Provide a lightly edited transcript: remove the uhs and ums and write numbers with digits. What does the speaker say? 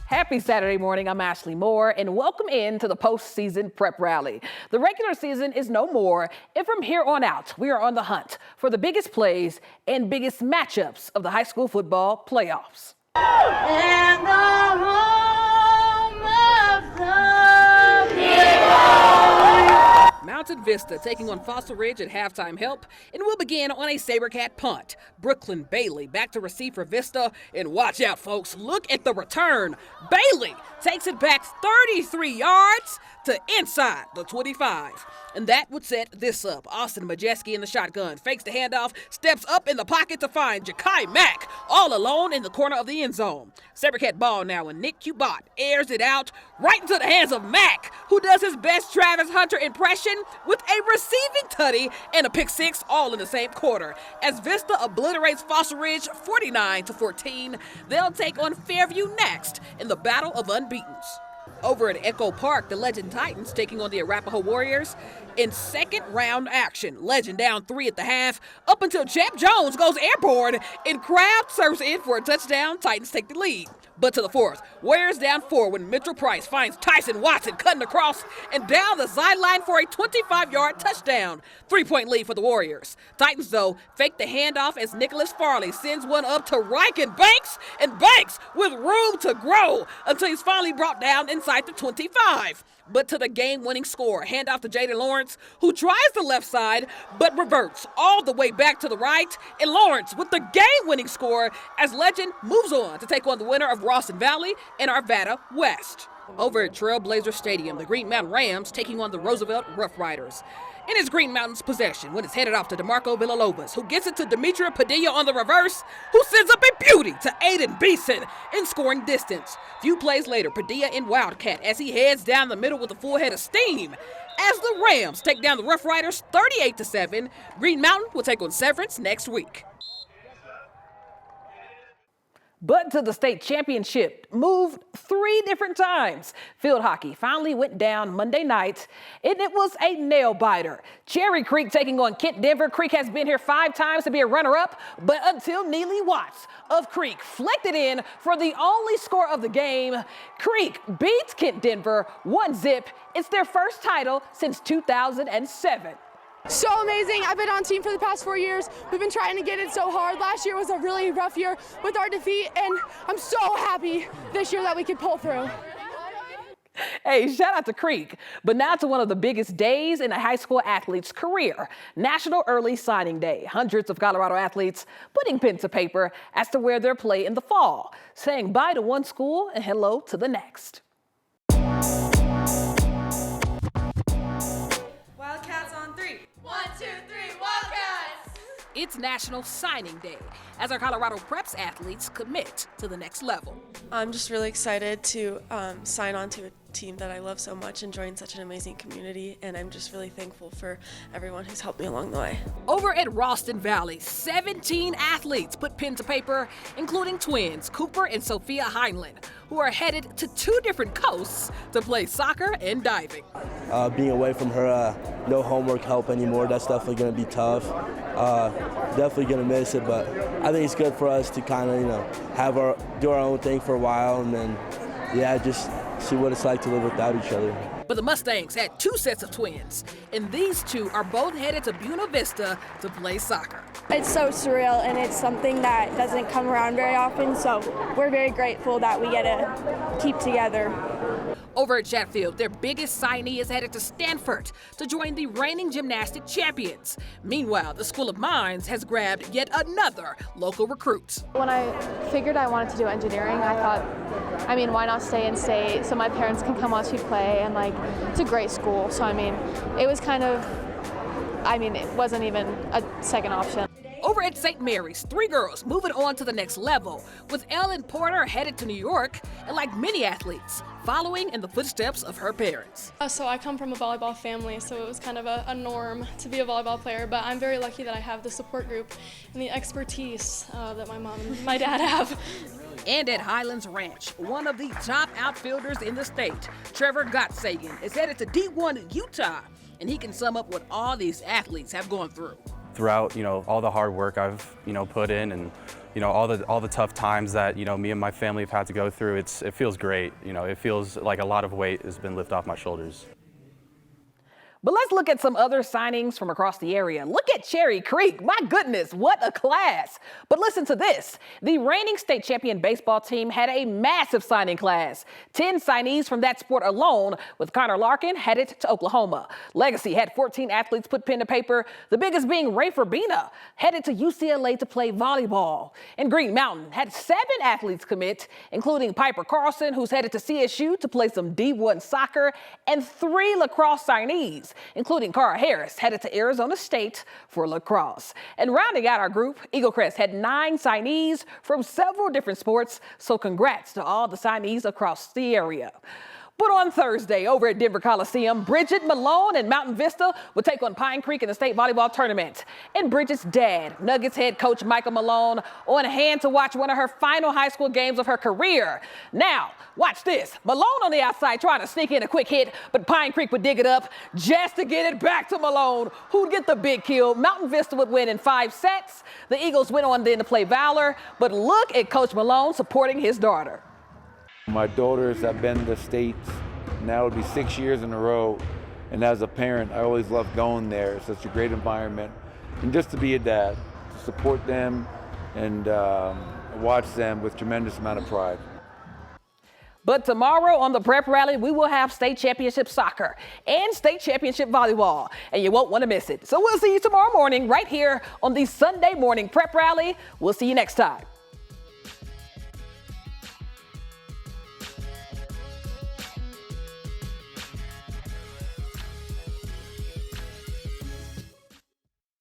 Happy Saturday morning. I'm Ashley Moore, and welcome in to the postseason prep rally. The regular season is no more, and from here on out, we are on the hunt for the biggest plays and biggest matchups of the high school football playoffs. And the home of the Mountain Vista taking on Fossil Ridge at halftime help, and we'll begin on a SaberCat punt. Brooklyn Bailey back to receive for Vista, and watch out, folks, look at the return. Bailey takes it back 33 yards to inside the 25. And that would set this up. Austin Majeski in the shotgun, fakes the handoff, steps up in the pocket to find Ja'Kai Mack, all alone in the corner of the end zone. SaberCat ball now, and Nick Cubat airs it out right into the hands of Mack, who does his best Travis Hunter impression with a receiving tutty and a pick six, all in the same quarter. As Vista obliterates Fossil Ridge 49-14, they'll take on Fairview next in the Battle of Unbeatens. Over at Echo Park, the Legend Titans taking on the Arapahoe Warriors in second round action. Legend down 3 at the half, up until Champ Jones goes airborne and crowd surfs in for a touchdown. Titans take the lead. But to the fourth, Warriors down 4 when Mitchell Price finds Tyson Watson cutting across and down the sideline for a 25-yard touchdown. 3-point lead for the Warriors. Titans, though, fake the handoff as Nicholas Farley sends one up to Ryken Banks, and Banks with room to grow until he's finally brought down inside the 25. But to the game-winning score, handoff to Jaden Lawrence, who tries the left side but reverts all the way back to the right, and Lawrence with the game-winning score as Legend moves on to take on the winner of Rawson Valley and Arvada West. Over at Trailblazer Stadium, the Green Mountain Rams taking on the Roosevelt Rough Riders. In his Green Mountains possession when it's headed off to DeMarco Villalobos, who gets it to Demetria Padilla on the reverse, who sends up a beauty to Aiden Beeson in scoring distance. Few plays later, Padilla in Wildcat as he heads down the middle with a full head of steam. As the Rams take down the Rough Riders 38-7, Green Mountain will take on Severance next week. But to the state championship moved 3 different times. Field hockey finally went down Monday night, and it was a nail-biter. Cherry Creek taking on Kent Denver. Creek has been here 5 times to be a runner-up, but until Neely Watts of Creek flicked it in for the only score of the game, Creek beats Kent Denver 1-0. It's their first title since 2007. So amazing. I've been on team for the past 4 years. We've been trying to get it so hard. Last year was a really rough year with our defeat, and I'm so happy this year that we could pull through. Hey, shout out to Creek. But now to one of the biggest days in a high school athlete's career, National Early Signing Day. Hundreds of Colorado athletes putting pen to paper as to where they'll play in the fall, saying bye to one school and hello to the next. Wildcats on 3. 1, 2, 3, Wildcats! It's National Signing Day as our Colorado Preps athletes commit to the next level. I'm just really excited to sign on to a team that I love so much and join such an amazing community, and I'm just really thankful for everyone who's helped me along the way. Over at Rawson Valley, 17 athletes put pen to paper, including twins Cooper and Sophia Heinlein, who are headed to 2 different coasts to play soccer and diving. Being away from her, no homework help anymore, that's definitely going to be tough. Definitely going to miss it, but I think it's good for us to kind of, do our own thing for a while, and then, just see what it's like to live without each other. But the Mustangs had 2 sets of twins, and these 2 are both headed to Buena Vista to play soccer. It's so surreal, and it's something that doesn't come around very often, so we're very grateful that we get to keep together. Over at Chatfield, their biggest signee is headed to Stanford to join the reigning gymnastic champions. Meanwhile, the School of Mines has grabbed yet another local recruit. When I figured I wanted to do engineering, I thought, why not stay in state so my parents can come watch me play, and it's a great school. So it was it wasn't even a second option. Over at St. Mary's, 3 girls moving on to the next level, with Ellen Porter headed to New York, and like many athletes, following in the footsteps of her parents. So I come from a volleyball family, so it was kind of a norm to be a volleyball player, but I'm very lucky that I have the support group and the expertise that my mom and my dad have. And at Highlands Ranch, one of the top outfielders in the state, Trevor Gottsagen, is headed to D1 Utah, and he can sum up what all these athletes have gone through. throughout, all the hard work I've, put in, and, all the tough times that, me and my family have had to go through. It feels great. It feels like a lot of weight has been lifted off my shoulders. But let's look at some other signings from across the area. Look at Cherry Creek. My goodness, what a class. But listen to this. The reigning state champion baseball team had a massive signing class. 10 signees from that sport alone, with Connor Larkin headed to Oklahoma. Legacy had 14 athletes put pen to paper, the biggest being Ray Furbina, headed to UCLA to play volleyball. And Green Mountain had 7 athletes commit, including Piper Carlson, who's headed to CSU to play some D1 soccer, and 3 lacrosse signees, including Cara Harris, headed to Arizona State for lacrosse. And rounding out our group, Eagle Crest had 9 signees from several different sports, so congrats to all the signees across the area. But on Thursday, over at Denver Coliseum, Bridget Malone and Mountain Vista will take on Pine Creek in the state volleyball tournament. And Bridget's dad, Nuggets head coach Michael Malone, on hand to watch one of her final high school games of her career. Now, watch this. Malone on the outside trying to sneak in a quick hit, but Pine Creek would dig it up just to get it back to Malone, who'd get the big kill. Mountain Vista would win in 5 sets. The Eagles went on then to play Valor, but look at Coach Malone supporting his daughter. My daughters have been to states, now it'll be 6 years in a row. And as a parent, I always love going there. It's such a great environment. And just to be a dad, to support them and watch them with tremendous amount of pride. But tomorrow on the Prep Rally, we will have state championship soccer and state championship volleyball, and you won't want to miss it. So we'll see you tomorrow morning right here on the Sunday Morning Prep Rally. We'll see you next time.